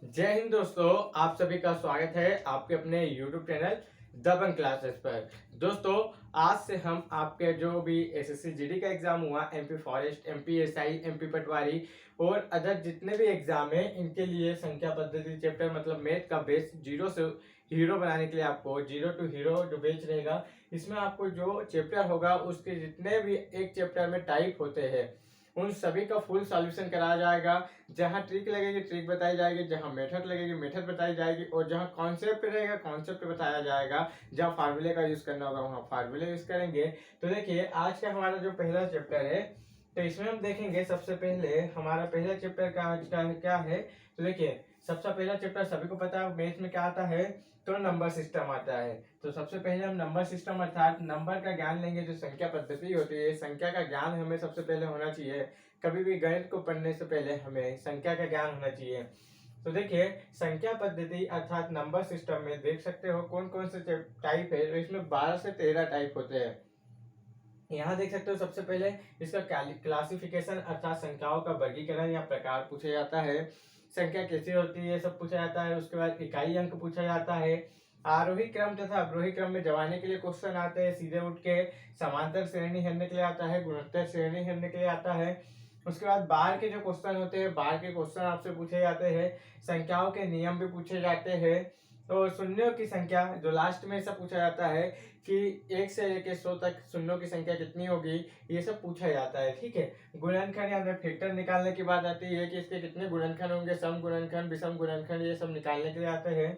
जय हिंद दोस्तों, आप सभी का स्वागत है आपके अपने YouTube चैनल दबंग क्लासेस पर। दोस्तों, आज से हम आपके जो भी एसएससी जीडी का एग्जाम हुआ, MP forest, MP SI, MP patwari और अदर जितने भी एग्जाम है, इनके लिए संख्या पद्धति चैप्टर मतलब मैथ का बेस जीरो से हीरो बनाने के लिए आपको जीरो टू हीरो जो बेच रहेगा, इसमें आपको जो चैप्टर होगा उसके जितने भी एक चैप्टर में टाइप होते हैं उन सभी का फुल सॉल्यूशन कराया जाएगा। जहां ट्रिक लगेगी ट्रिक बताई जाएगी, जहां मेथड लगेगी मेथड बताई जाएगी और जहां कॉन्सेप्ट रहेगा कॉन्सेप्ट बताया जाएगा। जहां फार्मूले का यूज करना होगा वहां फार्मूले यूज करेंगे। तो देखिए, आज का हमारा जो पहला चैप्टर है, तो इसमें हम देखेंगे सबसे पहले हमारा पहला चैप्टर का आज का क्या है। तो देखिए, सबसे पहला चैप्टर सभी को पता है मैथ में क्या आता है, तो नंबर सिस्टम आता है। तो सबसे पहले हम नंबर सिस्टम अर्थात नंबर का ज्ञान लेंगे। जो संख्या पद्धति होती है, संख्या का ज्ञान हमें सबसे पहले होना चाहिए। कभी भी गणित को पढ़ने से पहले हमें संख्या का ज्ञान होना चाहिए। तो देखिए, संख्या पद्धति अर्थात नंबर सिस्टम में देख सकते हो कौन कौन से टाइप है। तो इसमें 12 से 13 टाइप होते हैं। यहाँ देख सकते हो सबसे पहले इसका क्लासिफिकेशन अर्थात संख्याओं का वर्गीकरण या प्रकार पूछा जाता है। संख्या कैसे होती है सब पूछा जाता है। उसके बाद इकाई अंक पूछा जाता है। आरोही क्रम तथा अवरोही क्रम में जमाने के लिए क्वेश्चन आते हैं। सीधे उठ के समांतर श्रेणी हेरने के लिए आता है, गुणोत्तर श्रेणी हेरने के लिए आता है। उसके बाद बाहर के जो क्वेश्चन होते हैं, बाहर के क्वेश्चन आपसे पूछे जाते हैं। संख्याओं के नियम भी पूछे जाते हैं। तो शून्यों की संख्या जो लास्ट में ऐसा पूछा जाता है कि 1 से लेकर 100 तक शून्यों की संख्या कितनी होगी, ये सब पूछा जाता है। ठीक है, गुणनखंड या फैक्टर निकालने की बात आती है कि इसके कितने गुणनखंड होंगे, सम गुणनखंड, विषम गुणनखंड, ये सब निकालने के लिए आते हैं।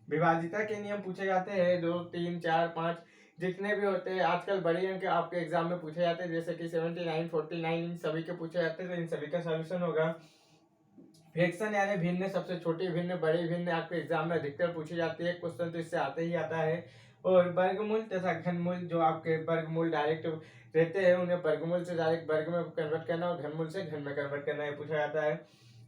विभाजिता के नियम पूछे जाते हैं, 2, 3, 4, 5 जितने भी होते हैं। आजकल बड़े अंक आपके एग्जाम में पूछे जाते हैं, जैसे कि 79, 49, इन सभी के पूछे जाते हैं। तो इन सभी का सॉल्यूशन होगा। फ्रैक्शन यानी भिन्न, सबसे छोटी भिन्न, बड़ी भिन्न आपके एग्जाम में अधिकतर पूछी जाती है। क्वेश्चन तो इससे आते ही आता है। और वर्गमूल तथा घनमूल, जो आपके वर्गमूल डायरेक्ट रहते हैं उन्हें वर्गमूल से डायरेक्ट वर्ग में कन्वर्ट करना और घनमूल से घन में कन्वर्ट करना, ये पूछा जाता है।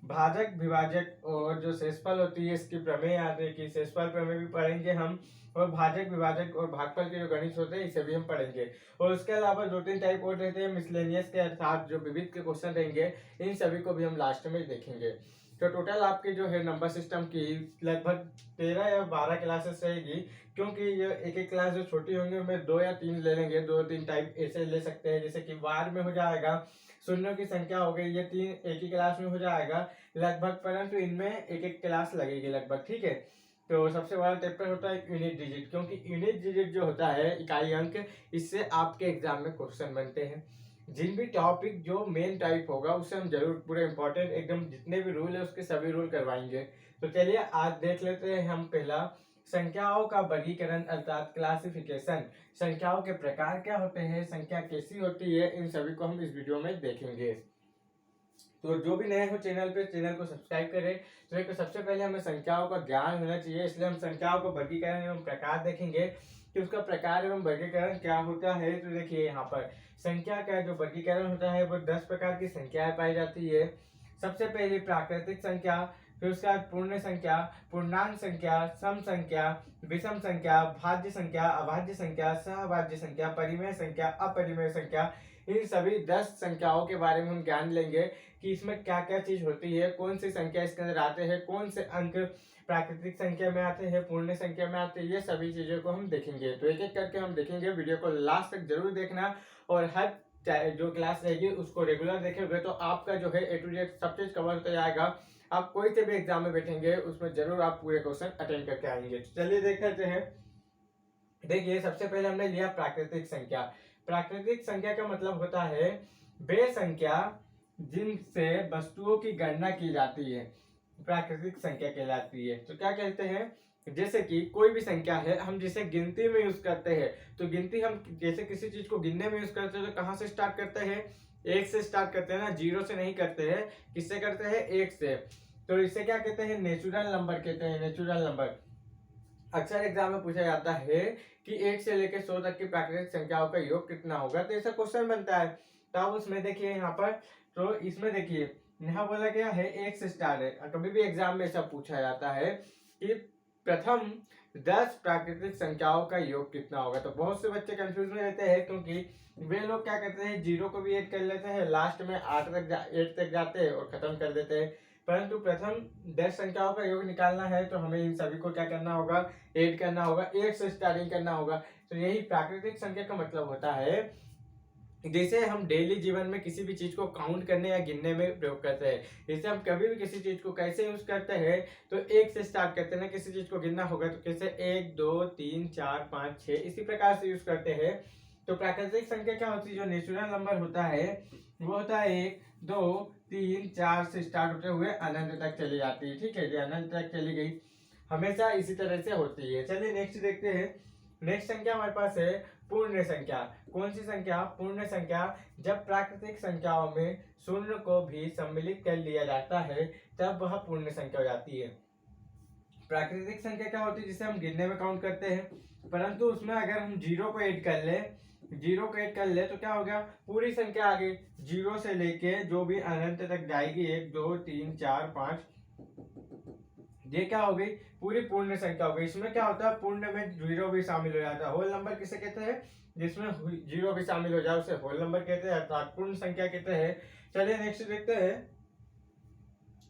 भाजक विभाजक और जो शेषफल होती है, इसकी प्रमेय आती है कि शेषफल प्रमेय भी पढ़ेंगे हम। और भाजक विभाजक और भागफल के जो गणित होते हैं इसे भी हम पढ़ेंगे। और उसके अलावा 2-3 टाइप और रहते हैं मिसलेनियस के अर्थात जो विविध के क्वेश्चन रहेंगे, इन सभी को भी हम लास्ट में देखेंगे। तो टोटल आपके जो है नंबर सिस्टम की लगभग 13 या 12 क्लासेस रहेगी। क्योंकि ये एक एक क्लास जो छोटी होंगी उनमें 2 या 3 ले लेंगे, 2-3 टाइप ऐसे ले सकते हैं। जैसे कि वार में हो जाएगा, शून्यों की संख्या हो गई, ये 3 एक ही क्लास में हो जाएगा लगभग, परंतु इनमें एक एक क्लास लगेगी लगभग। ठीक है, तो सबसे बड़ा चैप्टर होता है यूनिट डिजिट, क्योंकि यूनिट डिजिट जो होता है इकाई अंक, इससे आपके एग्जाम में क्वेश्चन बनते हैं। जिन भी टॉपिक जो मेन टाइप होगा उससे हम जरूर पूरे इंपॉर्टेंट एकदम जितने भी रूल है उसके सभी रूल करवाएंगे। तो चलिए आज देख लेते हैं हम पहला संख्याओं का वर्गीकरण अर्थात क्लासिफिकेशन। संख्याओं के प्रकार क्या होते हैं, संख्या कैसी होती है, इन सभी को हम इस वीडियो में देखेंगे। तो जो भी नए हो चैनल पे, चैनल को सब्सक्राइब करें। तो एक सबसे पहले हमें संख्याओं का ज्ञान होना चाहिए, इसलिए हम संख्याओं को वर्गीकरण एवं प्रकार देखेंगे कि उसका प्रकार एवं वर्गीकरण क्या होता है। तो देखिए, यहाँ पर संख्या का जो वर्गीकरण होता है वो 10 प्रकार की संख्याएं पाई जाती है। सबसे पहले प्राकृतिक संख्या, फिर उसके बाद पूर्ण संख्या, पूर्णांक संख्या, सम संख्या, विषम संख्या, भाज्य संख्या, अभाज्य संख्या, सहभाज्य संख्या, परिमेय संख्या, अपरिमेय संख्या। इन सभी 10 संख्याओं के बारे में हम ज्ञान लेंगे कि इसमें क्या क्या चीज होती है, कौन सी संख्या इसके अंदर आते हैं, कौन से अंक प्राकृतिक संख्या में आते हैं, पूर्ण संख्या में आते हैं, ये सभी चीजों को हम देखेंगे। तो एक एक करके हम देखेंगे, वीडियो को लास्ट तक जरूर देखना। और हर जो क्लास रहेगी उसको रेगुलर देखेंगे तो आपका जो है ए टू जेड सब चीज कवर हो जाएगा। आप कोई से भी एग्जाम में बैठेंगे उसमें जरूर आप पूरे क्वेश्चन अटेंड करके आएंगे। तो चलिए देख लेते हैं। देखिए, सबसे पहले हमने लिया प्राकृतिक संख्या। प्राकृतिक संख्या का मतलब होता है वे संख्या जिनसे वस्तुओं की गणना की जाती है, प्राकृतिक संख्या कहलाती है। तो क्या कहते हैं, जैसे कि कोई भी संख्या है हम जिसे गिनती में यूज करते हैं। तो गिनती हम जैसे किसी चीज को गिनने में यूज करते हैं तो कहाँ से स्टार्ट करते हैं, 1 से स्टार्ट करते हैं ना, 0 से नहीं करते हैं। किससे करते हैं, 1 से। तो इसे क्या कहते हैं, नेचुरल नंबर कहते हैं, नेचुरल नंबर। अक्सर एग्जाम में पूछा जाता है कि 1 से लेकर 100 तक की प्राकृतिक संख्याओं का योग कितना होगा, तो ऐसा क्वेश्चन बनता है। तो आप उसमें देखिए यहाँ पर, तो इसमें देखिए यहाँ बोला गया है 1 से स्टार्ट है। कभी भी एग्जाम में ऐसा पूछा जाता है कि प्रथम 10 प्राकृतिक संख्याओं का योग कितना होगा। तो बहुत से बच्चे कंफ्यूज में रहते हैं, क्योंकि वे लोग क्या करते हैं, 0 को भी ऐड कर लेते हैं, लास्ट में 8 तक जाते हैं और खत्म कर देते हैं। परंतु प्रथम 10 संख्याओं का योग निकालना है तो हमें इन सभी को क्या करना होगा, ऐड करना होगा, 1 से स्टार्टिंग करना होगा। तो यही प्राकृतिक संख्या का मतलब होता है, जैसे हम डेली जीवन में किसी भी चीज को काउंट करने या गिनने में प्रयोग करते हैं। जैसे हम कभी भी किसी चीज को कैसे यूज करते हैं, तो 1 से स्टार्ट करते हैं ना, किसी चीज को गिनना होगा तो कैसे 1 2 3 4 5 6 इसी प्रकार से यूज करते हैं। तो प्राकृतिक संख्या क्या होती है, जो नेचुरल नंबर होता है वो होता है 1 2 3 4 से स्टार्ट होते हुए अनंत तक चली जाती है। ठीक है, जो अनंत तक चली गई हमेशा इसी तरह से होती है। चलिए नेक्स्ट देखते हैं। नेक्स्ट संख्या हमारे पास है पूर्ण संख्या। कौन सी संख्या, पूर्ण संख्या। जब प्राकृतिक संख्याओं में शून्य को भी सम्मिलित कर लिया जाता है तब वह पूर्ण संख्या हो जाती है। प्राकृतिक संख्या क्या होती है, जिसे हम गिनने में काउंट करते हैं, परंतु उसमें अगर हम जीरो को ऐड कर ले तो क्या हो गया, पूरी संख्या आ गई। जीरो से लेके जो भी अनंत तक जाएगी 1 2 3 4 5, ये क्या हो गई, पूरी पूर्ण संख्या हो गई। इसमें क्या होता है, पूर्ण में जीरो भी शामिल हो जाता है। होल नंबर किसे कहते हैं, जिसमें जीरो भी शामिल हो जाए उसे होल नंबर कहते हैं, अर्थात पूर्ण संख्या कहते हैं। चलिए नेक्स्ट देखते हैं।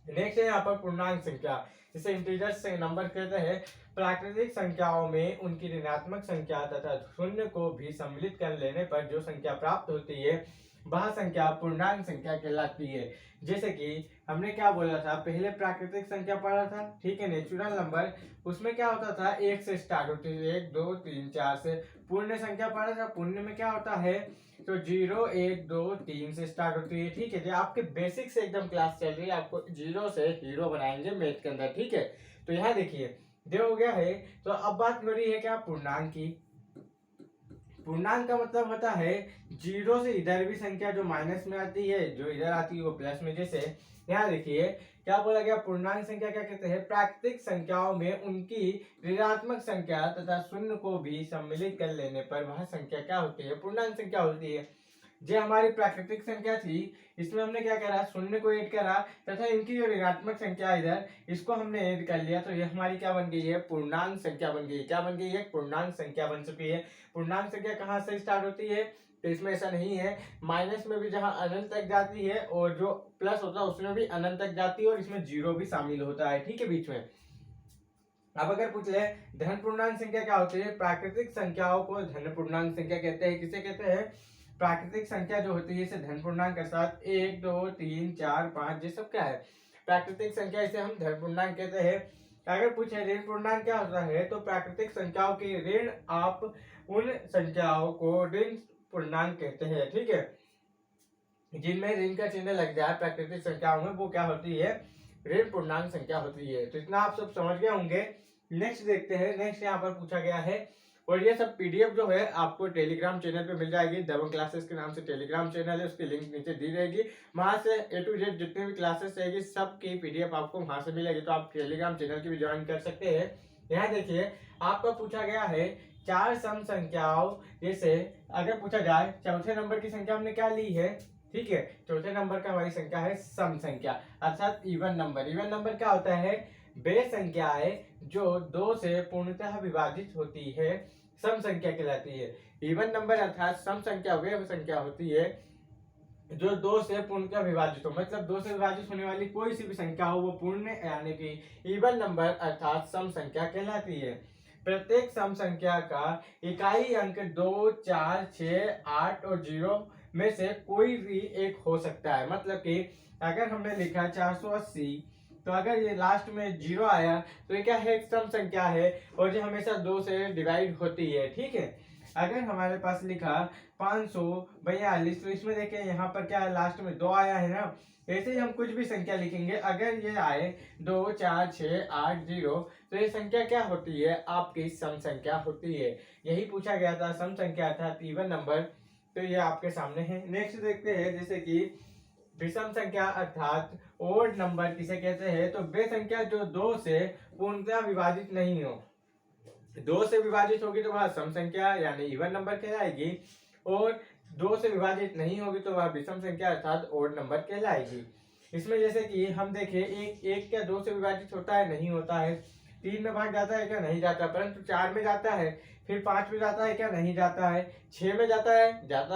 नेक्स्ट है यहाँ पर पूर्णांक संख्या, जिसे इंटीजर्स से नंबर कहते हैं। प्राकृतिक संख्याओं में उनकी ऋणात्मक संख्या तथा शून्य को भी सम्मिलित कर लेने पर जो संख्या प्राप्त होती है वह संख्या पूर्णांक संख्या कहलाती है। जैसे कि हमने क्या बोला था, पहले प्राकृतिक संख्या पढ़ा था, ठीक है, नेचुरल नंबर, उसमें क्या होता था 1 से स्टार्ट होती है, 1 2 3 4 से। पूर्ण संख्या पढ़ा था, पूर्ण में क्या होता है, तो 0 1 2 3 से स्टार्ट होती है। ठीक है, जो आपके बेसिक से एकदम क्लास चल रही है, आपको जीरो से हीरो बनाएंगे मैथ के अंदर। ठीक है, तो यहाँ देखिए जो हो गया है। तो अब बात हो रही है क्या, पूर्णांक की। पूर्णांक का मतलब होता है जीरो से इधर भी संख्या जो माइनस में आती है, जो इधर आती है वो प्लस में। जैसे यहाँ देखिए क्या बोला गया, पूर्णांक संख्या क्या कहते हैं, प्राकृतिक संख्याओं में उनकी ऋणात्मक संख्या तथा शून्य को भी सम्मिलित कर लेने पर वह संख्या क्या होती है, पूर्णांक संख्या होती है। जो हमारी प्राकृतिक संख्या थी, इसमें हमने क्या करा, शून्य को ऐड करा तथा इनकी जो ऋणात्मक संख्या इधर, इसको हमने ऐड कर लिया, तो ये हमारी क्या बन गई है, पूर्णांक संख्या बन गई है। क्या बन गई है, पूर्णांक संख्या बन चुकी है। पूर्णांक संख्या कहाँ से स्टार्ट होती है, तो इसमें ऐसा नहीं है, माइनस में भी जहां अनंत तक जाती है और जो प्लस होता है उसमें भी अनंत तक जाती है, और इसमें जीरो भी शामिल होता है। ठीक है, बीच में। अब अगर पूछ ले धन पूर्णांक संख्या क्या होती है, प्राकृतिक संख्याओं को धन पूर्णांक संख्या कहते हैं। किसे कहते हैं, प्राकृतिक संख्या जो होती है इसे धन पूर्णांक के साथ 1 2 3 4 5 ये सब क्या है, प्राकृतिक संख्या, इसे हम धन पूर्णांक कहते हैं। अगर पूछे ऋण पूर्णांक क्या होता है, तो प्राकृतिक संख्याओं के ऋण आप उन संख्याओं को ऋण पूर्णांक कहते हैं। ठीक है, जिनमें ऋण का चिन्ह लग जाए प्राकृतिक संख्याओं में, वो क्या होती है, ऋण पूर्णांक संख्या होती है। तो इतना आप सब समझ गए होंगे। नेक्स्ट देखते हैं। नेक्स्ट यहाँ पर पूछा गया है, और ये सब पीडीएफ जो है आपको टेलीग्राम चैनल पे मिल जाएगी। दबंग क्लासेस के नाम से टेलीग्राम चैनल है, उसकी लिंक नीचे दी रहेगी। वहां से A to Z जितने भी क्लासेस रहेगी सब की पीडीएफ आपको वहां से मिलेगी, तो आप टेलीग्राम चैनल की भी ज्वाइन कर सकते हैं। यहाँ देखिए आपका पूछा गया है चार सम संख्याओं, जैसे अगर पूछा जाए चौथे नंबर की संख्या हमने क्या ली है, ठीक है, चौथे नंबर का हमारी संख्या है सम संख्या, अर्थात इवन नंबर। इवन नंबर क्या होता है, वे संख्याएं जो दो से पूर्णतः विभाजित होती है सम संख्या कहलाती है। इवन नंबर अर्थात सम संख्या वे संख्या होती है जो दो से पूर्णतः विभाजित हो, मतलब दो से विभाजित होने वाली कोई सी भी संख्या हो वो पूर्ण यानी कि इवन नंबर अर्थात सम संख्या कहलाती है। प्रत्येक सम संख्या का इकाई अंक 2 4 6 8 और 0 में से कोई भी एक हो सकता है। मतलब कि अगर हमने लिखा 480, तो अगर ये लास्ट में 0 आया तो ये क्या है, एक सम संख्या है और ये हमेशा 2 से डिवाइड होती है। ठीक है, अगर हमारे पास लिखा 542, तो इसमें देखिए यहाँ पर क्या है, लास्ट में 2 आया है ना। ऐसे ही हम कुछ भी संख्या लिखेंगे, अगर ये आए 2 4 6 8 0, तो ये संख्या क्या होती है, आपकी सम संख्या होती है। यही पूछा गया था, सम संख्या अर्थात इवन नंबर, तो ये आपके सामने है। नेक्स्ट देखते हैं, जैसे कि विषम संख्या अर्थात ओड नंबर किसे कहते हैं, तो वे संख्या जो 2 से पूर्णतः विभाजित नहीं हो। 2 से विभाजित होगी तो वह सम संख्या यानी इवन नंबर कहलाएगी, और 2 से विभाजित नहीं होगी तो वह विषम संख्या अर्थात ओड नंबर कहलाएगी। इसमें जैसे कि हम देखें, एक क्या 2 से विभाजित होता है, नहीं होता है। 3 में भाग जाता है क्या, नहीं जाता, परंतु 4 में जाता है। फिर 5 में जाता है क्या, नहीं जाता है। 6 में जाता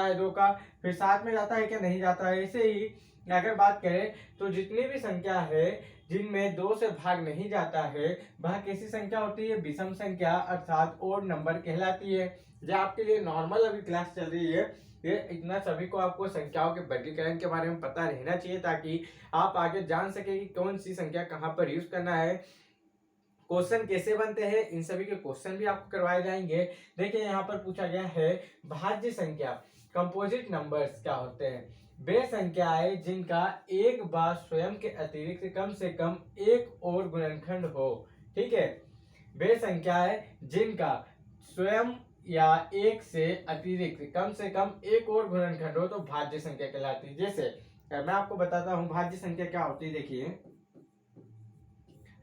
है 2 का। फिर 7 में जाता है क्या, नहीं जाता है। ऐसे ही अगर बात करें तो जितनी भी संख्या है जिनमें 2 से भाग नहीं जाता है वह कैसी संख्या होती है, विषम संख्या अर्थात ओड नंबर कहलाती है। जो आपके लिए नॉर्मल अभी क्लास चल रही है, ये इतना सभी को आपको संख्याओं के वर्गीकरण के बारे में पता रहना चाहिए ताकि आप आगे जान सके कि कौन सी संख्या कहाँ पर यूज करना है, क्वेश्चन कैसे बनते हैं, इन सभी के क्वेश्चन भी आपको करवाए जाएंगे। देखिए यहाँ पर पूछा गया है भाज्य संख्या कंपोजिट नंबर्स क्या होते हैं। वे संख्याएं जिनका एक बार स्वयं के अतिरिक्त कम से कम एक और गुणनखंड हो। ठीक है, वे संख्याएं जिनका स्वयं या एक से अतिरिक्त कम से कम एक और गुणनखंड हो तो भाज्य संख्या कहलाती है। जैसे मैं आपको बताता हूँ भाज्य संख्या क्या होती है। देखिए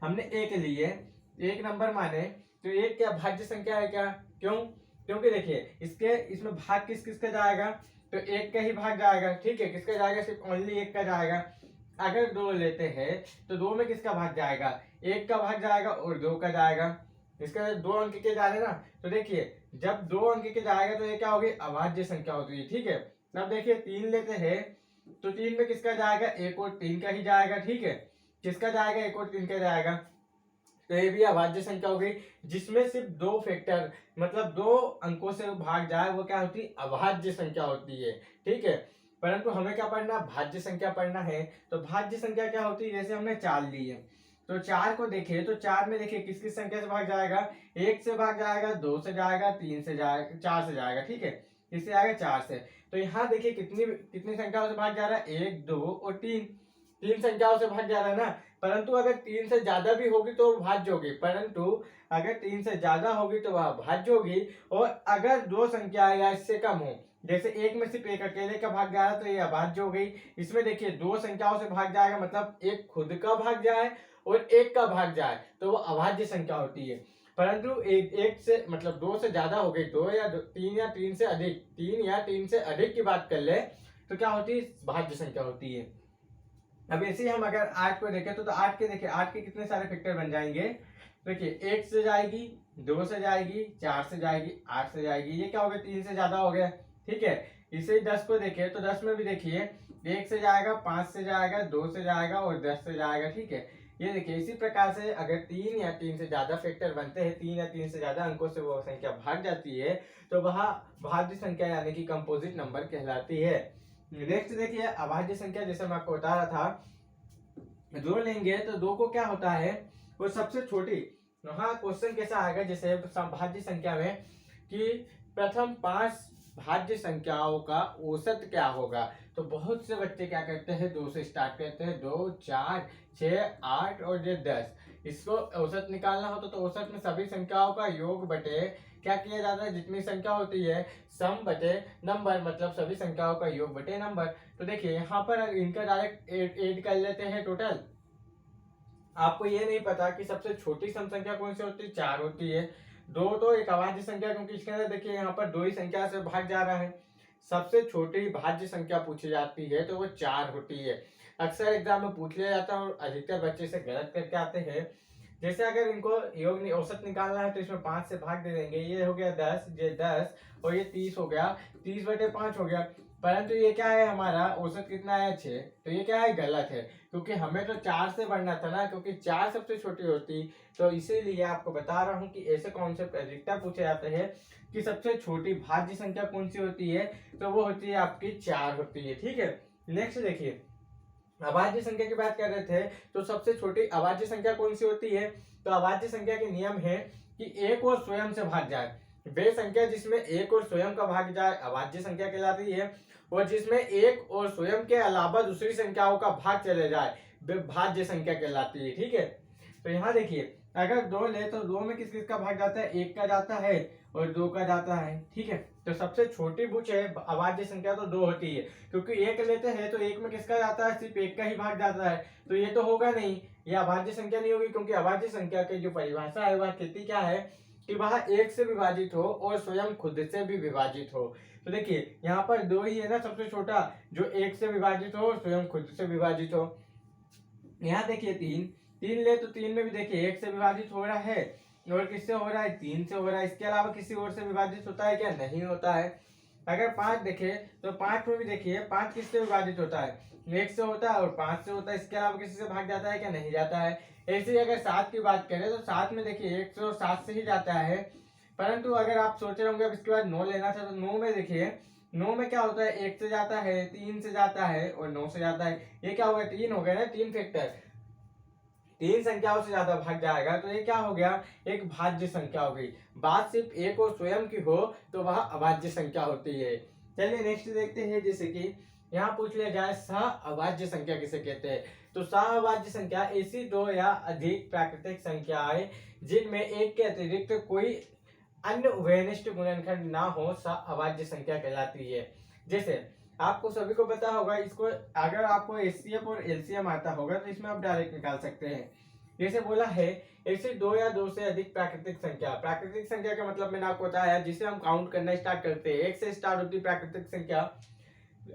हमने एक लिए, एक नंबर माने तो एक क्या भाज्य संख्या है क्या, क्यों, क्योंकि देखिए इसमें भाग किस किस का जाएगा, तो एक का ही भाग जाएगा। ठीक है, किसका जाएगा, सिर्फ ओनली एक का जाएगा। अगर दो लेते हैं तो दो में किसका भाग जाएगा, एक का भाग जाएगा और दो का जाएगा। इसका दो अंक के जा रहे ना, तो देखिए जब दो अंक के जाएगा तो ये क्या होगी, अभाज्य संख्या होती है। ठीक है, अब देखिए तीन लेते हैं तो तीन में किसका जाएगा, एक और तीन का ही जाएगा। ठीक है, किसका जाएगा, एक और तीन का जाएगा, तो ये भी अभाज्य संख्या हो गई। जिसमें सिर्फ दो फैक्टर मतलब दो अंकों से भाग जाए वो क्या होती है, अभाज्य संख्या होती है। ठीक है, परंतु हमें क्या पढ़ना, भाज्य संख्या पढ़ना है। तो भाज्य संख्या क्या होती है, जैसे हमने चार ली है तो चार को देखे तो चार में देखिए किस किस संख्या से भाग जाएगा, एक से भाग जाएगा, दो से जाएगा, तीन से जाएगा, चार से जाएगा। ठीक है, किससे आएगा, चार से। तो यहाँ देखिए कितनी कितनी संख्याओं से भाग जा रहा है, एक, दो और तीन, तीन संख्याओं से भाग जा रहा है ना। परंतु अगर तीन से ज्यादा भी होगी तो भाज्य होगी, परंतु अगर तीन से ज्यादा होगी तो वह भाज्य होगी। और अगर दो संख्या या इससे कम हो, जैसे एक में सिर्फ एक अकेले का भाग जा रहा है तो ये अभाज्य हो गई। इसमें देखिए दो संख्याओं से भाग जाएगा मतलब एक खुद का भाग जाए और एक का भाग जाए तो वो अभाज्य संख्या होती है। परंतु एक से मतलब दो से ज्यादा हो गई, दो या तीन या तीन से अधिक, तीन या तीन से अधिक की बात कर ले तो क्या होती है, भाज्य संख्या होती है। अब ऐसे ही हम अगर आठ को देखें तो आठ के देखिए आठ के कितने सारे फैक्टर बन जाएंगे। देखिए एक से जाएगी, दो से जाएगी, चार से जाएगी, आठ से जाएगी, ये क्या हो गया, तीन से ज्यादा हो गया। ठीक है, इसे ही 10 को देखें तो 10 में भी देखिए एक से जाएगा, पांच से जाएगा, दो से जाएगा और 10 से जाएगा। ठीक है, ये देखिए इसी प्रकार से अगर तीन या तीन से ज्यादा फैक्टर बनते हैं, तीन या तीन से ज्यादा अंकों से वो संख्या भाग जाती है तो वह भाज्य संख्या यानी कि कंपोजिट नंबर कहलाती है। नेक्स्ट देखिए अभाज्य संख्या, जैसे मैं आपको बता रहा था दो लेंगे तो दो को क्या होता है, वो सबसे छोटी। हाँ, क्वेश्चन कैसा आएगा जैसे भाज्य संख्या में कि प्रथम पांच भाज्य संख्याओं का औसत क्या होगा। तो बहुत से बच्चे क्या करते हैं, दो से स्टार्ट करते हैं, दो, चार, छः, आठ और ये 10। इसको औसत निकालना होता तो औसत में सभी संख्याओं का योग बटे क्या किया जाता है, जितनी संख्या होती है सम बटे नंबर, मतलब सभी संख्याओं का योग बटे नंबर। तो देखिए यहाँ पर इनका डायरेक्ट ऐड कर लेते हैं टोटल। आपको ये नहीं पता कि सबसे छोटी सम संख्या कौन सी होती है, चार होती है। दो तो एक अभाज्य संख्या, क्योंकि इसके अंदर देखिए यहाँ पर दो ही संख्या से भाग जा रहा है। सबसे छोटी भाज्य संख्या पूछी जाती है तो वो चार होती है। अक्सर एग्जाम में पूछ लिया जाता है और अधिकतर बच्चे से गलत करके आते हैं। जैसे अगर इनको योग औसत निकालना है तो इसमें पांच से भाग दे देंगे, ये हो गया 10, ये 10 और ये 30 हो गया, 30 बटे 5 हो गया। परंतु ये क्या है, हमारा औसत कितना है, 6। तो ये क्या है, गलत है, क्योंकि हमें तो चार से बढ़ना था ना, क्योंकि चार सबसे छोटी होती। तो इसीलिए आपको बता रहा हूँ कि ऐसे कॉन्सेप्ट अधिकता पूछे जाते हैं कि सबसे छोटी भाज्य संख्या कौन सी होती है, तो वो होती है आपकी चार होती है। ठीक है, नेक्स्ट देखिए अभाज्य संख्या की बात कर रहे थे तो सबसे छोटी अभाज्य संख्या कौन सी होती है। तो अभाज्य संख्या के नियम है कि एक और स्वयं से भाग जाए। वे संख्या जिसमें एक और स्वयं का भाग जाए अभाज्य संख्या कहलाती है, और जिसमें एक और स्वयं के अलावा दूसरी संख्याओं का भाग चले जाए वे भाज्य संख्या कहलाती है। ठीक है, तो यहाँ देखिए अगर दो ले तो दो में किस किस का भाग जाता है, एक का जाता है और दो का जाता है। ठीक है, तो सबसे छोटी बुच है अभाज्य संख्या तो दो होती है, क्योंकि एक लेते हैं तो एक में किसका जाता है, सिर्फ एक का ही भाग जाता है। तो ये तो होगा नहीं, ये अभाज्य संख्या नहीं होगी, क्योंकि अभाज्य संख्या की जो परिभाषा है वह कहती क्या है कि वह एक से विभाजित हो और स्वयं खुद से भी विभाजित हो। तो देखिए यहाँ पर दो ही है ना सबसे छोटा, जो एक से विभाजित हो और स्वयं खुद से विभाजित हो। यहाँ देखिए तीन, तीन ले तो तीन में भी देखिए एक से विभाजित हो रहा है और किससे हो रहा है, तीन से हो रहा है। इसके अलावा किसी और से विभाजित होता है क्या, नहीं होता है। अगर 5 देखे तो 5 में भी देखिए 5 किससे विभाजित होता है, 1 से होता है और 5 से होता है, इसके अलावा किसी से भाग जाता है क्या, नहीं जाता है। ऐसे ही अगर 7 की बात करें तो 7 में देखिए 1 से और 7 से ही जाता है। परंतु अगर आप सोच रहे होंगे अब इसके बाद 9 लेना था, तो 9 में देखिए 9 में क्या होता है, 1 से जाता है, 3 से जाता है और 9 से जाता है। ये क्या हो गया, 3 हो गया ना, 3 फैक्टर, 3 संख्याओं से ज्यादा भाग जाएगा तो ये क्या हो गया, एक भाज्य संख्या हो गई। बात सिर्फ एक और स्वयं की हो तो वह अभाज्य संख्या होती है। चलिए नेक्स्ट देखते हैं, जैसे कि यहाँ पूछ लिया जाए सह अभाज्य संख्या किसे कहते हैं। तो सह अभाज्य संख्या ऐसी दो या अधिक प्राकृतिक संख्याएं जिनमें एक के अतिरिक्त कोई अन्य उभयनिष्ठ गुणनखंड ना हो, सह अभाज्य संख्या कहलाती है। जैसे आपको सभी को पता होगा, इसको अगर आपको एचसीएफ और एलसीएम आता होगा तो इसमें आप डायरेक्ट निकाल सकते हैं। जैसे बोला है ऐसे दो या दो से अधिक प्राकृतिक संख्या, प्राकृतिक संख्या का मतलब मैंने आपको बताया जिसे हम काउंट करना स्टार्ट करते हैं, एक से स्टार्ट होती प्राकृतिक संख्या,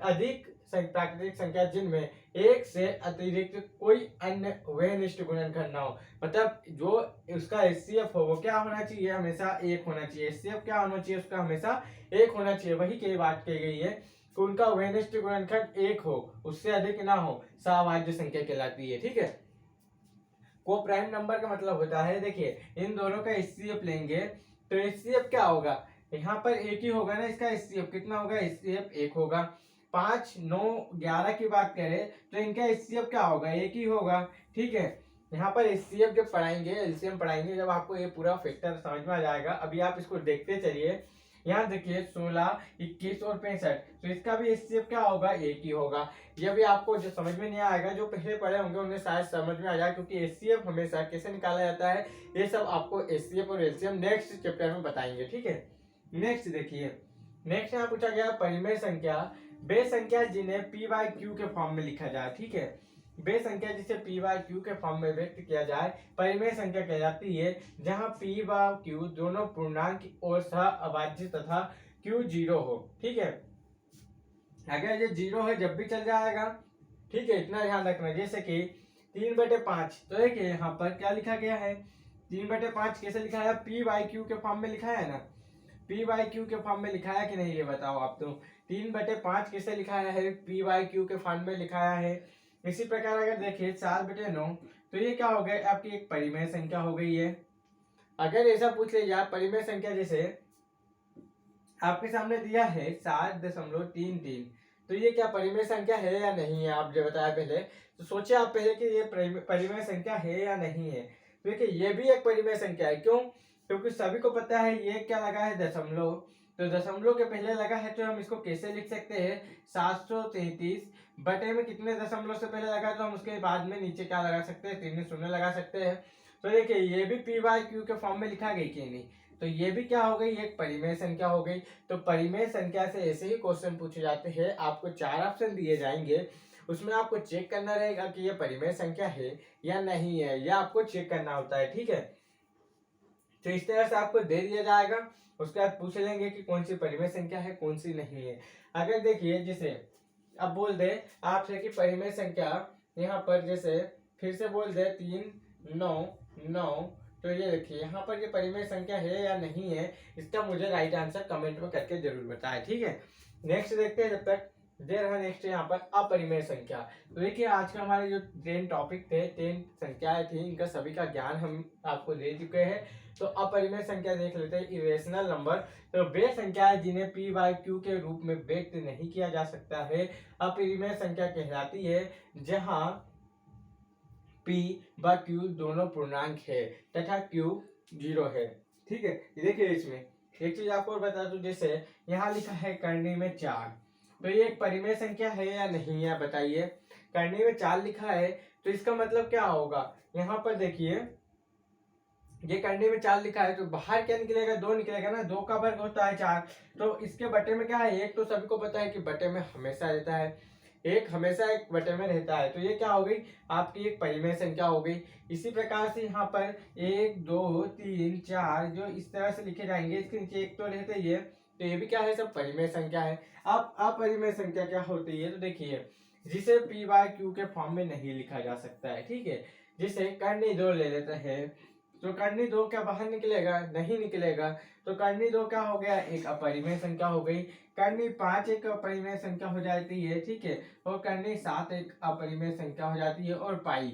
अधिक प्राकृतिक संख्या जिनमें एक से अतिरिक्त कोई अन्य उभयनिष्ठ गुणनखंड ना हो। मतलब जो उसका एचसीएफ हो वो क्या होना चाहिए, हमेशा एक होना चाहिए। एचसीएफ क्या होना चाहिए, उसका हमेशा एक होना चाहिए। वही की बात की गई है कि उनका उभयनिष्ठ गुणनखंड एक हो, उससे अधिक ना हो, सहअभाज्य संख्या कहलाती है। ठीक है, को प्राइम नंबर का मतलब होता है, देखिए इन दोनों का एचसीएफ लेंगे तो एचसीएफ क्या होगा, यहाँ पर एक ही होगा ना, इसका एचसीएफ कितना होगा, एचसीएफ एक होगा। 5, 9, 11 की बात करें तो इनका एचसीएफ क्या होगा, एक ही होगा। ठीक है, यहाँ पर एचसीएफ जब पढ़ाएंगे, एलसीएम पढ़ाएंगे, जब आपको ये पूरा फैक्टर समझ में आ जाएगा। अभी आप इसको देखते चलिए, यहाँ देखिए 16, 21 और 65, तो इसका भी एचसीएफ क्या होगा, एक ही होगा। ये भी आपको जो समझ में नहीं आएगा, जो पहले पढ़े होंगे उन्हें शायद समझ में आ जाए, क्योंकि एचसीएफ हमेशा कैसे निकाला जाता है ये सब आपको एचसीएफ और एलसीएम नेक्स्ट चैप्टर में बताएंगे। ठीक है, नेक्स्ट देखिए, नेक्स्ट यहाँ पूछा गया परिमेय संख्या, वे संख्या जिन्हें पी बाई क्यू के फॉर्म में लिखा जाए। ठीक है, वे संख्या जिसे पी बाई क्यू के फॉर्म में व्यक्त किया जाए परिमेय संख्या कहलाती है, जहां पी बाई क्यू दोनों पूर्णांक और सह अभाज्य तथा क्यू जीरो हो। ठीक है, अगर ये जीरो है जब भी चल जाएगा। ठीक है, इतना ध्यान रखना। जैसे कि 3/5, तो देखिए यहाँ पर क्या लिखा गया है, 3/5 कैसे लिखा है, पी बाई क्यू के फॉर्म में लिखा है ना, पी बाई क्यू के फॉर्म में लिखाया कि नहीं ये बताओ आप। तो 3/5 कैसे लिखाया है, पी बाई क्यू के फॉर्म में लिखाया है। इसी प्रकार अगर देखिए 4/9, तो ये क्या हो गया, आपकी एक परिमेय संख्या हो गई है। अगर ऐसा पूछ ले यार परिमेय संख्या, जैसे आपके सामने दिया है 7.33, तो ये क्या परिमेय संख्या है या नहीं है, आप जो बताया पहले, तो सोचिए आप पहले कि ये परिमेय संख्या है या नहीं है। देखिए ये भी एक परिमेय संख्या है, क्यों, क्योंकि सभी को पता है ये क्या लगा है, दशमलव, तो दशमलव के पहले लगा है, तो हम इसको कैसे लिख सकते हैं, 733 बटे में कितने दशमलव से पहले लगा, तो हम उसके बाद में नीचे क्या लगा सकते हैं, 3 शून्य लगा सकते हैं। तो देखिए ये भी पी बाई क्यू के फॉर्म में लिखा गई कि नहीं, तो ये भी क्या हो गई, एक परिमेय संख्या हो गई। तो परिमेय संख्या से ऐसे ही क्वेश्चन पूछे जाते हैं, आपको 4 ऑप्शन दिए जाएंगे, उसमें आपको चेक करना रहेगा कि ये परिमेय संख्या है या नहीं है, या आपको चेक करना होता है। ठीक है, तो इस तरह से आपको दे दिया जाएगा, उसके बाद पूछ लेंगे कि कौन सी परिमेय संख्या है कौन सी नहीं है। अगर देखिए जैसे अब बोल दे आपसे कि परिमेय संख्या, यहाँ पर जैसे फिर से बोल दे 3, 9, 9, तो ये देखिए यहाँ पर ये परिमेय संख्या है या नहीं है, इसका मुझे राइट आंसर कमेंट में करके जरूर बताएं। ठीक है, नेक्स्ट देखते हैं, जब तक दे रहा नेक्स्ट यहाँ पर अपरिमेय संख्या। तो देखिए आज का हमारे जो 10 टॉपिक थे, 10 संख्याएं थी, इनका सभी का ज्ञान हम आपको दे चुके हैं। तो अपरिमेय संख्या देख लेते हैं, इरेशनल नंबर, तो वे संख्याएं जिन्हें पी बाई क्यू के रूप में व्यक्त नहीं किया जा सकता है, अपरिमेय संख्या कहलाती है, जहां पी व क्यू दोनों पूर्णांक है तथा क्यू जीरो है। ठीक है, देखिए इसमें एक चीज आपको बता दूं, जैसे यहाँ लिखा है करनी में 4, तो ये एक परिमेय संख्या है या नहीं है बताइए। करनी में 4 लिखा है तो इसका मतलब क्या होगा, यहाँ पर देखिए ये करने में 4 लिखा है तो बाहर क्या निकलेगा, 2 निकलेगा ना, 2 का वर्ग होता है 4, तो इसके बटे में क्या है, एक, तो सभी को पता है कि बटे में हमेशा रहता है, एक हमेशा एक बटे में रहता है, तो ये क्या हो गई, आपकी एक परिमेय संख्या हो गई। इसी प्रकार से यहाँ पर 1, 2, 3, 4 जो इस तरह से लिखे जाएंगे, इसके नीचे एक तो रहते ही है, तो ये भी क्या है, सब परिमेय संख्या है। अब अपरिमेय संख्या क्या होती है, तो देखिए जिसे पी बाई क्यू के फॉर्म में नहीं लिखा जा सकता है। ठीक है, जिसे करनी 2 ले लेते हैं, तो कर्णी दो क्या बाहर निकलेगा? नहीं निकलेगा। तो कर्णी दो क्या हो गया? एक अपरिमेय संख्या हो गई। कर्णी 5 एक अपरिमेय संख्या हो जाती है, ठीक है। और कर्णी 7 एक अपरिमेय संख्या हो जाती है। और पाई,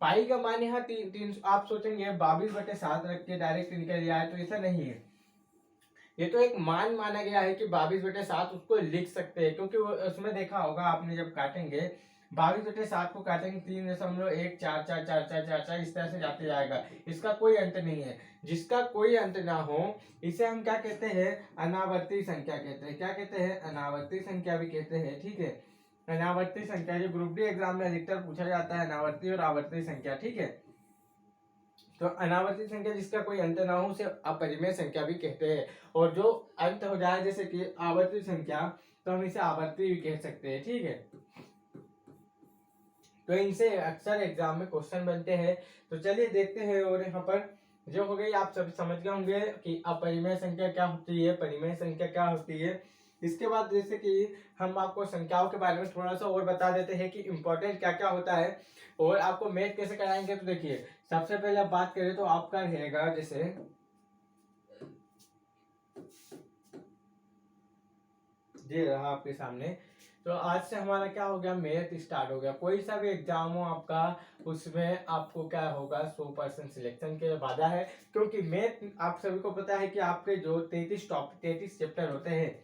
पाई का मान यहाँ तीन आप सोचेंगे 22/7 रख के डायरेक्ट निकल जाए, तो ऐसा नहीं है। ये तो एक मान माना गया है कि 22/7 उसको लिख सकते हैं, क्योंकि वो उसमें देखा होगा आपने, जब काटेंगे 22/7 को काटेंगे 3.144444 इस तरह से जाते जाएगा, इसका कोई अंत नहीं है। जिसका कोई अंत ना हो इसे हम क्या कहते हैं? अनावर्ती संख्या कहते हैं। क्या कहते हैं? अनावर्ती संख्या भी कहते हैं, ठीक है। अनावर्ती संख्या जो ग्रुप डी एग्जाम में अधिकतर पूछा जाता है, अनावर्ती और आवर्ती संख्या, ठीक है। तो अनावर्ती संख्या जिसका कोई अंत ना हो उसे अपरिमेय संख्या भी कहते हैं। और जो अंत हो जाए जैसे कि आवर्ती संख्या, तो हम इसे आवर्ती भी कह सकते हैं, ठीक है। तो इनसे अक्सर एग्जाम में क्वेश्चन बनते हैं। तो चलिए देखते हैं। और यहाँ पर जो हो गई, आप सब समझ गए होंगे कि अपरिमेय संख्या क्या होती है, परिमेय संख्या क्या होती है। इसके बाद जैसे कि हम आपको संख्याओं के बारे में थोड़ा सा और बता देते हैं कि इम्पोर्टेंट क्या क्या होता है और आपको मैथ कैसे कराएंगे। तो देखिए, सबसे पहले आप बात करें तो आपका रहेगा, जैसे ये रहा आपके सामने। तो आज से हमारा क्या हो गया? मैथ स्टार्ट हो गया। कोई सा भी एग्जाम हो आपका, उसमें आपको क्या होगा? 100% सिलेक्शन के वादा है, क्योंकि मैथ आप सभी को पता है कि आपके जो 33 चैप्टर होते हैं,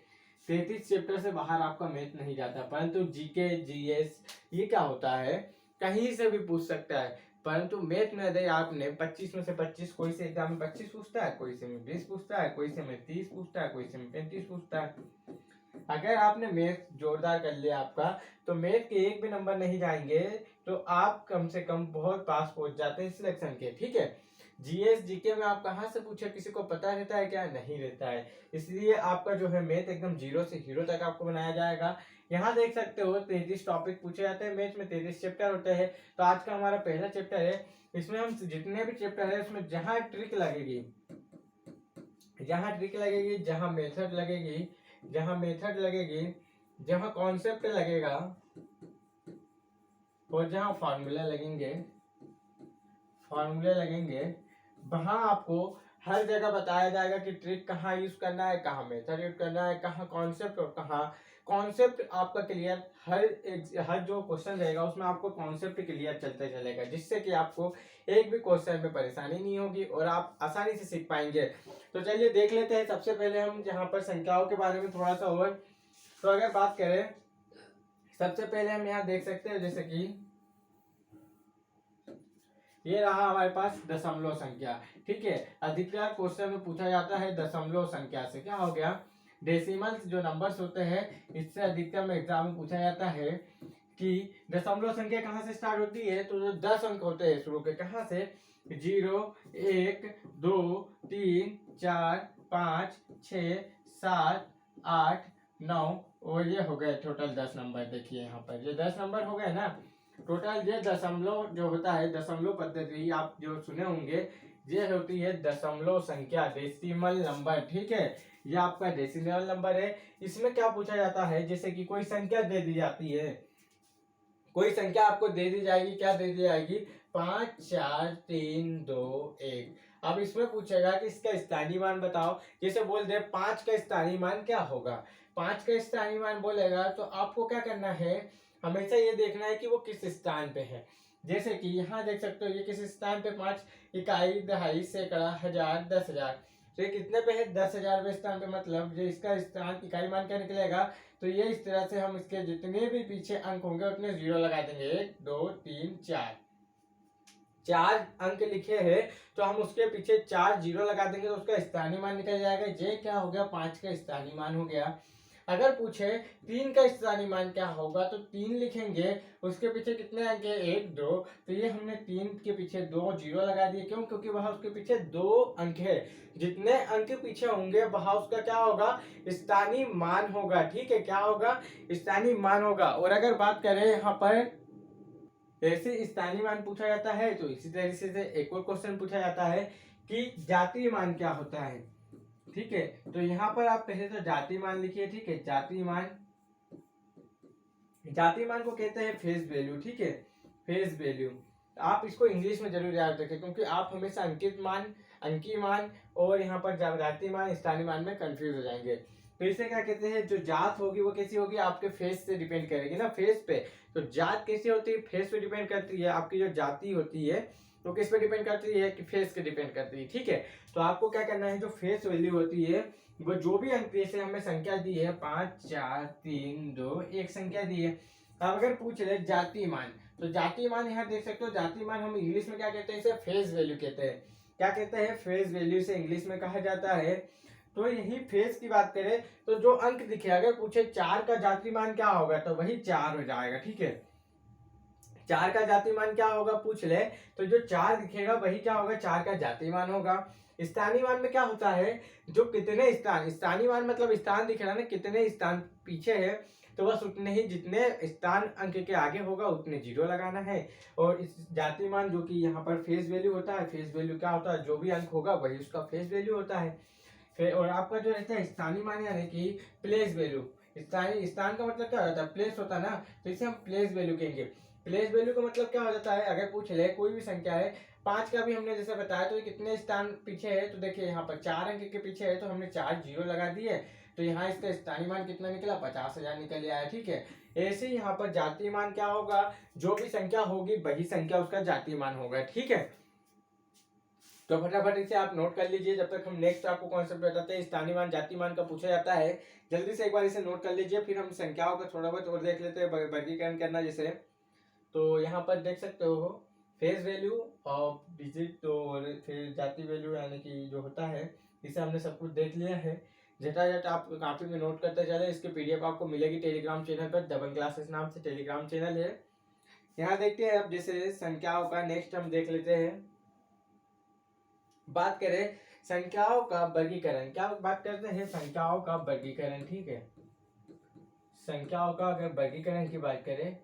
33 चैप्टर से बाहर आपका मैथ नहीं जाता। परंतु जीके जीएस ये क्या होता है, कहीं से भी पूछ सकता है। परंतु मैथ में यदि आपने 25 में से 25, कोई से एग्जाम में 25 पूछता है, कोई से में 20 पूछता है, कोई से में 30 पूछता है, कोई से में 35 पूछता है। अगर आपने मैथ जोरदार कर लिया आपका, तो मैथ के एक भी नंबर नहीं जाएंगे, तो आप कम से कम बहुत पास पहुंच जाते हैं सिलेक्शन के, ठीक है। जीएस जीके में आप कहां से पूछे, किसी को पता रहता है क्या? नहीं रहता है। इसलिए आपका जो है मैथ एकदम 0 से हीरो तक आपको बनाया जाएगा। यहाँ देख सकते हो 33 टॉपिक पूछे जाते हैं मैथ में, 33 चैप्टर होते हैं। तो आज का हमारा पहला चैप्टर है। इसमें हम जितने भी चैप्टर है उसमें जहाँ ट्रिक लगेगी, जहाँ मेथड लगेगी, जहाँ कॉन्सेप्ट लगेगा और जहाँ फॉर्मूले लगेंगे, वहां आपको हर जगह बताया जाएगा कि ट्रिक कहाँ यूज करना है, कहाँ मेथड यूज करना है, कहाँ कॉन्सेप्ट और कहाँ कॉन्सेप्ट आपका क्लियर। हर जो क्वेश्चन रहेगा उसमें आपको कॉन्सेप्ट क्लियर चलते चलेगा, जिससे कि आपको एक भी क्वेश्चन में परेशानी नहीं होगी और आप आसानी से सीख पाएंगे। तो चलिए देख लेते हैं। सबसे पहले हम यहाँ पर संख्याओं के बारे में थोड़ा सा और, तो अगर बात करें, सबसे पहले हम यहाँ देख सकते हैं, जैसे कि ये रहा हमारे पास दशमलव संख्या, ठीक है। अधिकतर क्वेश्चन में पूछा जाता है दशमलव संख्या से। क्या हो गया? डेसिमल्स जो नंबर्स होते हैं, इससे अधिकतर में एग्जाम में पूछा जाता है कि दशमलव संख्या कहाँ से स्टार्ट होती है। तो जो 10 अंक होते हैं शुरू के, कहाँ से? 0 1 2 3 4 5 6 7 8 9, और ये हो गए टोटल 10 नंबर। देखिए यहाँ पर ये 10 नंबर हो गए ना टोटल। ये दशमलव जो होता है, दशमलव पद्धति आप जो सुने होंगे, ये होती है दशमलव संख्या, डेसिमल नंबर, ठीक है। ये आपका डेसिमल नंबर है। इसमें क्या पूछा जाता है, जैसे कि कोई संख्या दे दी जाती है, कोई संख्या आपको दे दी जाएगी, क्या दे दी जाएगी? 5 4 3 2 1। अब इसमें पूछेगा कि इसका स्थानीय मान बताओ। जैसे बोल दे 5 का स्थानीय मान क्या होगा, 5 का स्थानीय मान बोलेगा, तो आपको क्या करना है, हमेशा ये देखना है कि वो किस स्थान पे है। जैसे कि यहाँ देख सकते हो ये किस स्थान पे, 5 इकाई दहाई सैकड़ा हजार 10,000, तो ये कितने पे है? 10,000वें स्थान पे। मतलब जो इसका स्थान इकाई मान क्या निकलेगा, तो ये इस तरह से हम इसके जितने भी पीछे अंक होंगे उतने 0 लगा देंगे। 1 2 3 4, 4 अंक लिखे हैं तो हम उसके पीछे 4 0 लगा देंगे, तो उसका स्थानीय मान निकल जाएगा। ये क्या हो गया? 5 का स्थानीय मान हो गया। अगर पूछे 3 का स्थानीय मान क्या होगा, तो 3 लिखेंगे, उसके पीछे कितने अंक है? 1 2, तो ये हमने 3 के पीछे 2 0 लगा दिए। क्यों? क्योंकि वहां उसके पीछे 2 अंक है। जितने अंक पीछे होंगे वहां उसका क्या होगा? स्थानीय मान होगा, ठीक है। क्या होगा? स्थानीय मान होगा। और अगर बात करें यहाँ पर ऐसे स्थानीय मान पूछा जाता है, तो इसी तरीके से एक और क्वेश्चन पूछा जाता है कि जातीय मान क्या होता है, ठीक है। तो यहाँ पर आप पहले तो जातीय मान लिखिए, ठीक है। जातीय मान को कहते हैं फेस वैल्यू, ठीक है, फेस वैल्यू। आप इसको इंग्लिश में जरूर याद रखें, क्योंकि आप हमेशा अंकित मान, अंकीय मान और यहाँ पर जाति मान, स्थानीय मान में कंफ्यूज हो जाएंगे। तो इसे क्या कहते हैं, जो जात होगी वो कैसी होगी, आपके फेस से डिपेंड करेगी ना, फेस पे। तो जात कैसी होती है, फेस पे डिपेंड करती है। आपकी जो जाति होती है तो किस पे डिपेंड करती है, कि फेस पे डिपेंड करती है, ठीक है। तो आपको क्या करना है, जो फेस वैल्यू होती है वो जो भी अंक, जैसे हमें संख्या दी है 5 4 3 2 एक संख्या दी है। अब अगर पूछ रहे जाति मान, तो जाति मान यहाँ देख सकते हो, जाति मान हम इंग्लिश में क्या कहते हैं, इसे फेस वैल्यू कहते हैं। क्या कहते हैं, फेस वैल्यू से इंग्लिश में कहा जाता है। तो यही फेस की बात करें तो जो अंक दिखे, अगर पूछे 4 का जाति मान क्या होगा, तो वही 4 हो जाएगा, ठीक है। 4 का जाति मान क्या होगा पूछ ले, तो जो 4 दिखेगा वही क्या होगा, 4 का जाति मान होगा। स्थानीय मान में क्या होता है, जो कितने स्थान, स्थानीय मान मतलब स्थान दिख रहा है ना, कितने स्थान पीछे है, तो बस उतने ही, जितने स्थान अंक के आगे होगा उतने जीरो लगाना है। और इस जाति मान जो कि यहाँ पर फेस वैल्यू होता है, फेस वैल्यू क्या होता है, जो भी अंक होगा वही उसका फेस वैल्यू होता है। फिर और आपका जो रहता है स्थानीय मान, यानी कि प्लेस वैल्यू। स्थानीय, स्थान का मतलब क्या होता है, प्लेस होता है ना, तो इसे हम प्लेस वैल्यू कहेंगे। प्लेस वैल्यू का मतलब क्या हो जाता है, अगर पूछ ले कोई भी संख्या है, 5 का भी हमने जैसे बताया, तो ये कितने स्थान पीछे है, तो देखिए यहाँ पर 4 अंक के पीछे है, तो हमने 4 जीरो लगा दिए, तो यहाँ इसका स्थानीय मान कितना निकला, 50,000 निकल आया, ठीक है। ऐसे ही यहाँ पर जातीय मान क्या होगा, जो भी संख्या होगी वही संख्या उसका जातीय मान होगा, ठीक है। तो फटाफट इसे आप नोट कर लीजिए, जब तक हम नेक्स्ट आपको कॉन्सेप्ट बताते हैं, स्थानीय मान जातीय मान का पूछा जाता है। जल्दी से एक बार इसे नोट कर लीजिए, फिर हम संख्याओं का थोड़ा बहुत और देख लेते हैं, वर्गीकरण करना जैसे। तो यहाँ पर देख सकते हो फेस वैल्यू ऑफ डिजिट, और फिर जाति वैल्यू यानी कि जो होता है, इसे हमने सब कुछ देख लिया है। झटाझट आप काफी में नोट करते चले। इसकी पीडीएफ आपको मिलेगी टेलीग्राम चैनल पर, दबंग क्लासेस नाम से टेलीग्राम चैनल है। यहाँ देखते हैं अब जैसे संख्याओं का, नेक्स्ट हम देख लेते हैं। बात करें संख्याओं का वर्गीकरण, क्या बात करते हैं, संख्याओं का वर्गीकरण, ठीक है। संख्याओं का अगर वर्गीकरण की बात करें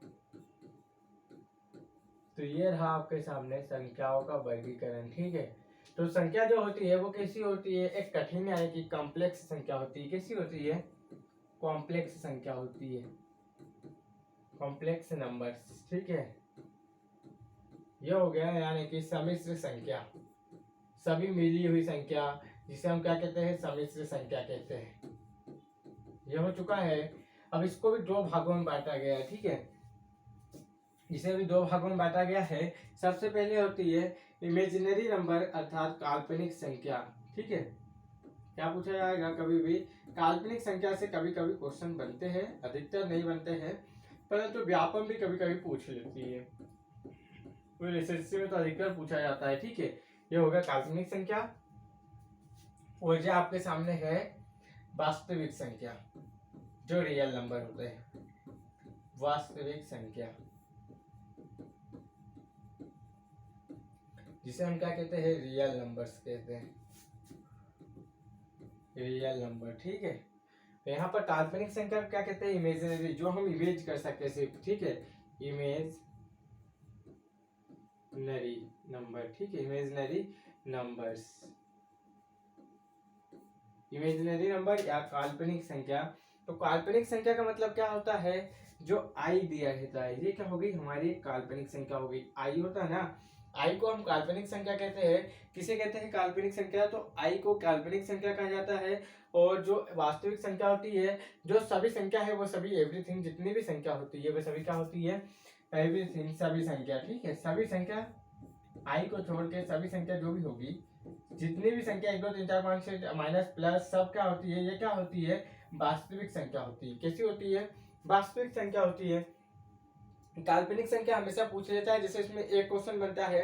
तो ये रहा आपके सामने संख्याओं का वर्गीकरण, ठीक है। तो संख्या जो होती है वो कैसी होती है, एक कठिन यानी कि कॉम्प्लेक्स संख्या होती है। कैसी होती है, कॉम्प्लेक्स संख्या होती है, कॉम्प्लेक्स नंबर्स, ठीक है। ये हो गया यानी कि सम्मिश्र संख्या, सभी मिली हुई संख्या, जिसे हम क्या कहते हैं, सम्मिश्र संख्या कहते हैं। यह हो चुका है। अब इसको भी दो भागों में बांटा गया है, ठीक है। इसे भी दो भागों में बांटा गया है। सबसे पहले होती है इमेजिनरी नंबर, अर्थात काल्पनिक संख्या, ठीक है। क्या पूछा जाएगा, कभी भी काल्पनिक संख्या से कभी कभी क्वेश्चन बनते हैं, अधिकतर नहीं बनते हैं, परंतु व्यापम भी कभी कभी पूछ लेती है। एसएससी में तो अधिकतर पूछा जाता है, ठीक है। ये होगा काल्पनिक संख्या। और जो आपके सामने है वास्तविक संख्या, जो रियल नंबर होते हैं, वास्तविक संख्या, जिसे हम क्या कहते हैं, रियल नंबर्स कहते हैं, रियल नंबर, ठीक है। तो यहाँ पर काल्पनिक संख्या क्या कहते हैं, इमेजिनरी, जो हम इमेज कर सकते हैं सिर्फ, ठीक है, इमेजिनरी नंबर, ठीक है, इमेजिनरी नंबर्स, इमेजिनरी नंबर या काल्पनिक संख्या। तो काल्पनिक संख्या का मतलब क्या होता है, जो आई दिया रहता है, ये क्या होगी, हमारी काल्पनिक संख्या होगी। आई होता है ना, आई को हम काल्पनिक संख्या कहते हैं। किसे कहते हैं काल्पनिक संख्या, तो आई को काल्पनिक संख्या कहा जाता है। और जो वास्तविक संख्या होती है, जो सभी संख्या है वो सभी, एवरीथिंग, जितनी भी संख्या होती है वो सभी क्या होती है, एवरीथिंग, सभी संख्या, ठीक है। सभी संख्या, आई को छोड़ के सभी संख्या जो भी होगी, जितनी भी संख्या 1 2 3 4 5 6 माइनस प्लस सब क्या होती है, ये क्या होती है, वास्तविक संख्या होती है। कैसी होती है, वास्तविक संख्या होती है। काल्पनिक संख्या हमेशा पूछ लेता है, जैसे इसमें एक क्वेश्चन बनता है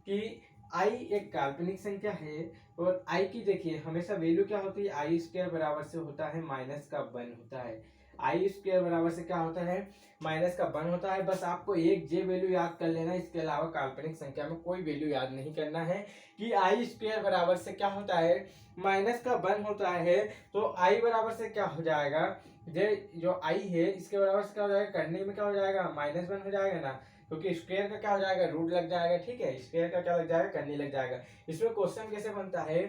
कि आई एक काल्पनिक संख्या है, और आई की देखिए हमेशा वैल्यू क्या होती है, आई स्क्वायर बराबर से होता है माइनस का 1 होता है। आई स्क्वायर बराबर से क्या होता है, माइनस का 1 होता है। बस आपको एक जे वैल्यू याद कर लेना, इसके अलावा काल्पनिक संख्या में कोई वैल्यू याद नहीं करना है, कि आई स्क्वायर बराबर से क्या होता है, माइनस का 1 होता है। तो आई बराबर से क्या हो जाएगा, जो आई है इसके बराबर से क्या हो जाएगा, करने में क्या हो जाएगा, -1 हो जाएगा ना, क्योंकि स्क्वायर का क्या हो जाएगा, रूट लग जाएगा, ठीक है। स्क्वायर का क्या लग जाएगा, करनी लग जाएगा। इसमें क्वेश्चन कैसे बनता है,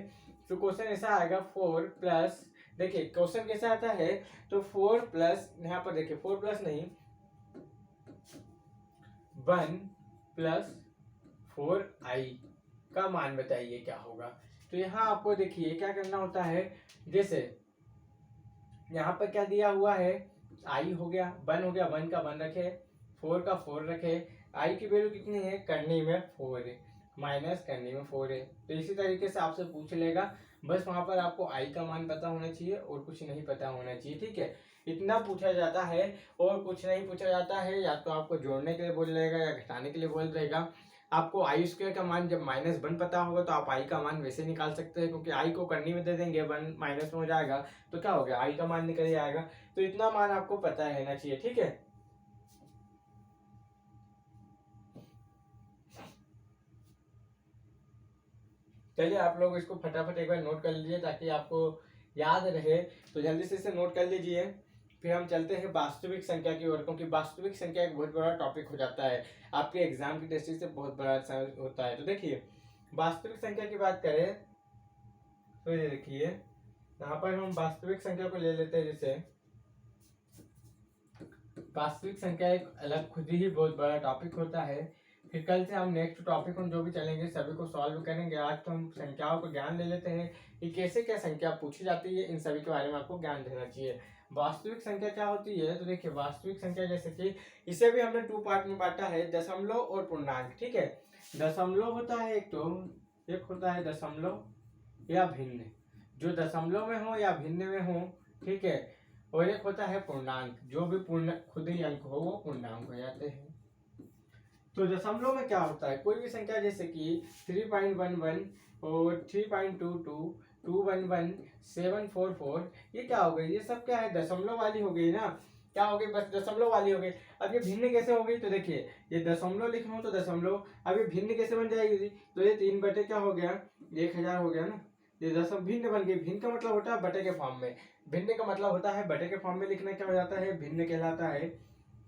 तो क्वेश्चन ऐसा आएगा 4 प्लस, देखिए क्वेश्चन कैसे आता है, तो 4 प्लस, यहाँ पर देखिए 4 प्लस नहीं, 1 प्लस 4i का मान बताइए क्या होगा। तो यहाँ आपको देखिए क्या करना होता है, जैसे यहाँ पर क्या दिया हुआ है, आई हो गया, 1 हो गया, 1 का 1 रखे, 4 का 4 रखे, आई की वैल्यू कितनी है, करनी में 4 है, माइनस करनी में 4 है। तो इसी तरीके से आपसे पूछ लेगा, बस वहां पर आपको आई का मान पता होना चाहिए और कुछ नहीं पता होना चाहिए, ठीक है। इतना पूछा जाता है और कुछ नहीं पूछा जाता है, या तो आपको जोड़ने के लिए बोल रहेगा या घटाने के लिए बोल रहेगा। आपको आई स्क्वायर का मान जब -1 पता होगा तो आप आई का मान वैसे निकाल सकते हैं, क्योंकि आई को करनी में दे देंगे, 1 माइनस में हो जाएगा तो क्या हो गया, आई का मान निकल जाएगा। तो इतना मान आपको पता रहना चाहिए, ठीक है। चलिए आप लोग इसको फटाफट एक बार नोट कर लीजिए ताकि आपको याद रहे, तो जल्दी से इसे नोट कर लीजिए। फिर हम चलते हैं वास्तविक संख्या की ओर, क्योंकि वास्तविक संख्या एक बहुत बड़ा टॉपिक हो जाता है, आपके एग्जाम की दृष्टि से बहुत बड़ा होता है। तो देखिए वास्तविक संख्या की बात करें तो ये देखिए यहाँ पर हम वास्तविक संख्या को ले लेते हैं। जैसे वास्तविक संख्या एक अलग खुद ही बहुत बड़ा टॉपिक होता है। फिर कल से हम नेक्स्ट टॉपिक हम जो भी चलेंगे सभी को सॉल्व करेंगे। आज तो हम संख्याओं को ज्ञान ले लेते हैं कि कैसे क्या संख्या पूछी जाती है, इन सभी के बारे में आपको ज्ञान देना चाहिए। वास्तविक संख्या क्या होती है, तो देखिए वास्तविक संख्या जैसे कि इसे भी हमने 2 पार्ट में बांटा है, दशमलव और पूर्णांक, ठीक है। दशमलव होता है एक होता है दशमलव या भिन्न, जो दशमलव में हो या भिन्न में हो, ठीक है। और एक होता है पूर्णांक, जो भी पूर्ण खुद ही अंक हो वो पूर्णांक हो जाते हैं। तो दशमलव में क्या होता है, कोई भी संख्या जैसे कि 3.11 और 3.22, 211, 744, ये क्या हो गई, ये सब क्या है, दशमलव वाली हो गई ना, क्या हो गई, बस दशमलव वाली हो गई। अब ये भिन्न कैसे हो गई, तो देखिए ये दशमलव लिख रहा हूँ तो दशमलव, अब ये भिन्न कैसे बन जाएगी, तो ये 3 बटे क्या हो गया, 1000 हो गया ना। ये दशम भिन्न बन गई, भिन्न का मतलब होता है बटे के फॉर्म में, भिन्न का मतलब होता है बटे के फॉर्म में लिखना, क्या हो जाता है, भिन्न कहलाता है।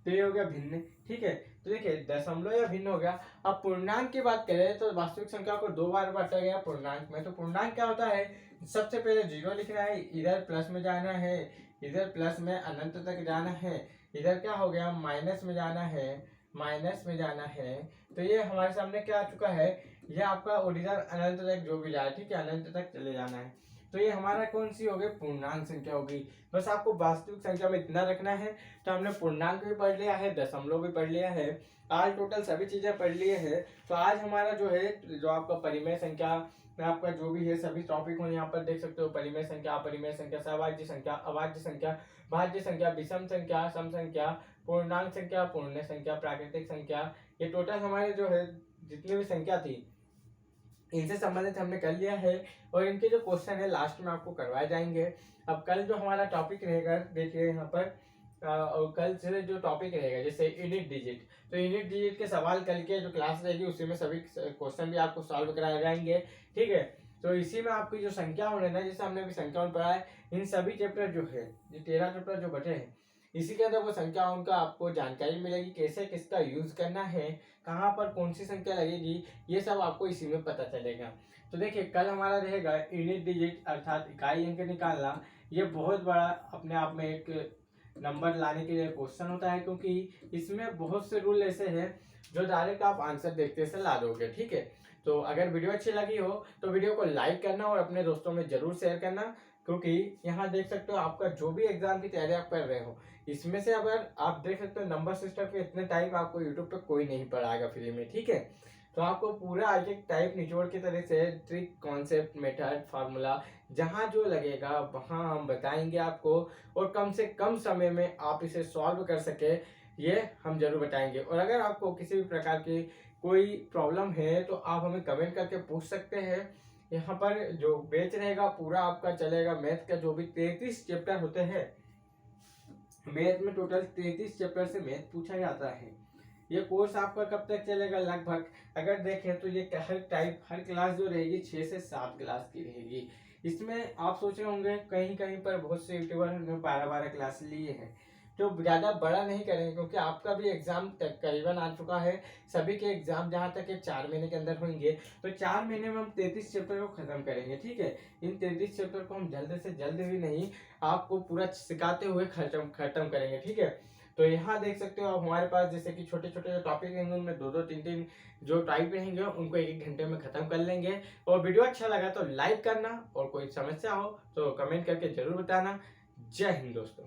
तो ये हो गया भिन्न, ठीक है। तो देखिए दशमलव या भिन्न हो गया। अब पूर्णांक की बात करें तो वास्तविक संख्या को 2 बार बांटा गया पूर्णांक में। तो पूर्णांक क्या होता है, सबसे पहले 0 लिखना है, इधर प्लस में जाना है, इधर प्लस में अनंत तक जाना है, इधर क्या हो गया, माइनस में जाना है, माइनस में जाना है। तो ये हमारे सामने क्या आ चुका है, ये आपका ओरिजिनल अनंत तक जो भी जाए, ठीक है, अनंत तक चले जाना है। तो ये हमारा कौन सी हो गई, पूर्णांक संख्या होगी। बस आपको वास्तविक संख्या में इतना रखना है। तो हमने पूर्णांक भी पढ़ लिया है, दशमलव भी पढ़ लिया है, आज टोटल सभी चीजें पढ़ लिए हैं। तो आज हमारा जो है, जो आपका परिमेय संख्या में आपका जो भी है सभी टॉपिक हो यहाँ पर देख सकते हो, परिमेय संख्या, अपरिमेय संख्या, सहभाज्य संख्या, अभाज्य संख्या, भाज्य संख्या, विषम संख्या, सम संख्या, पूर्णांक संख्या, पूर्ण संख्या, प्राकृतिक संख्या, ये टोटल हमारे जो है जितनी भी संख्या थी इनसे संबंधित हमने कर लिया है। और इनके जो क्वेश्चन है लास्ट में आपको करवाए जाएंगे। अब कल जो हमारा टॉपिक रहेगा, देखिए यहाँ पर और कल से जो टॉपिक रहेगा जैसे यूनिट डिजिट, तो यूनिट डिजिट के सवाल कल के जो क्लास रहेगी उसी में सभी क्वेश्चन भी आपको सॉल्व कराए जाएंगे, ठीक है। तो इसी में आपकी जो संख्या होने ना, जैसे हमने अभी संख्या पढ़ा है, इन सभी चैप्टर जो है, ये 13 चैप्टर जो बचे हैं, इसी के अंदर वो संख्या उनका आपको जानकारी मिलेगी, कैसे किसका यूज करना है, कहाँ पर कौन सी संख्या लगेगी, ये सब आपको इसी में पता चलेगा। तो देखिए कल हमारा रहेगा यूनिट डिजिट अर्थात इकाई अंक निकालना। ये बहुत बड़ा अपने आप में एक नंबर लाने के लिए क्वेश्चन होता है, क्योंकि इसमें बहुत से रूल ऐसे हैं जो डायरेक्ट आप आंसर देखते से ला दोगे, ठीक है। तो अगर वीडियो अच्छी लगी हो तो वीडियो को लाइक करना और अपने दोस्तों में जरूर शेयर करना, क्योंकि यहाँ देख सकते हो आपका जो भी एग्जाम की तैयारी आप कर रहे हो, इसमें से अगर आप देख सकते हो नंबर सिस्टम के इतने टाइप आपको यूट्यूब पे कोई नहीं पढ़ाएगा फ्री में, ठीक है। तो आपको पूरा एक एक टाइप निचोड़ की तरह से ट्रिक, कॉन्सेप्ट, मेथड, फार्मूला जहाँ जो लगेगा वहाँ हम बताएंगे आपको, और कम से कम समय में आप इसे सॉल्व कर सके ये हम जरूर बताएंगे। और अगर आपको किसी भी प्रकार की कोई प्रॉब्लम है तो आप हमें कमेंट करके पूछ सकते हैं। यहाँ पर जो बैच रहेगा पूरा आपका चलेगा, मैथ का जो भी 33 चैप्टर होते हैं, मैथ में टोटल 33 चैप्टर से मैथ पूछा जाता है। ये कोर्स आपका कब तक चलेगा, लगभग अगर देखें तो ये हर क्लास जो रहेगी 6 से 7 क्लास की रहेगी। इसमें आप सोच रहे होंगे कहीं कहीं पर बहुत से यूट्यूबर ने 12-12 क्लास लिए हैं, तो ज़्यादा बड़ा नहीं करेंगे, क्योंकि आपका भी एग्जाम करीबन आ चुका है। सभी के एग्जाम जहाँ तक है 4 महीने के अंदर होंगे, तो 4 महीने में हम 33 चैप्टर को खत्म करेंगे, ठीक है। इन 33 चैप्टर को हम जल्द से जल्द भी नहीं, आपको पूरा सिखाते हुए खत्म करेंगे, ठीक है। तो यहाँ देख सकते हो आप हमारे पास जैसे कि छोटे छोटे जो टॉपिक रहेंगे उनमें दो दो तीन तीन जो टाइप रहेंगे उनको एक एक घंटे में खत्म कर लेंगे। और वीडियो अच्छा लगा तो लाइक करना और कोई समस्या हो तो कमेंट करके जरूर बताना। जय हिंद दोस्तों।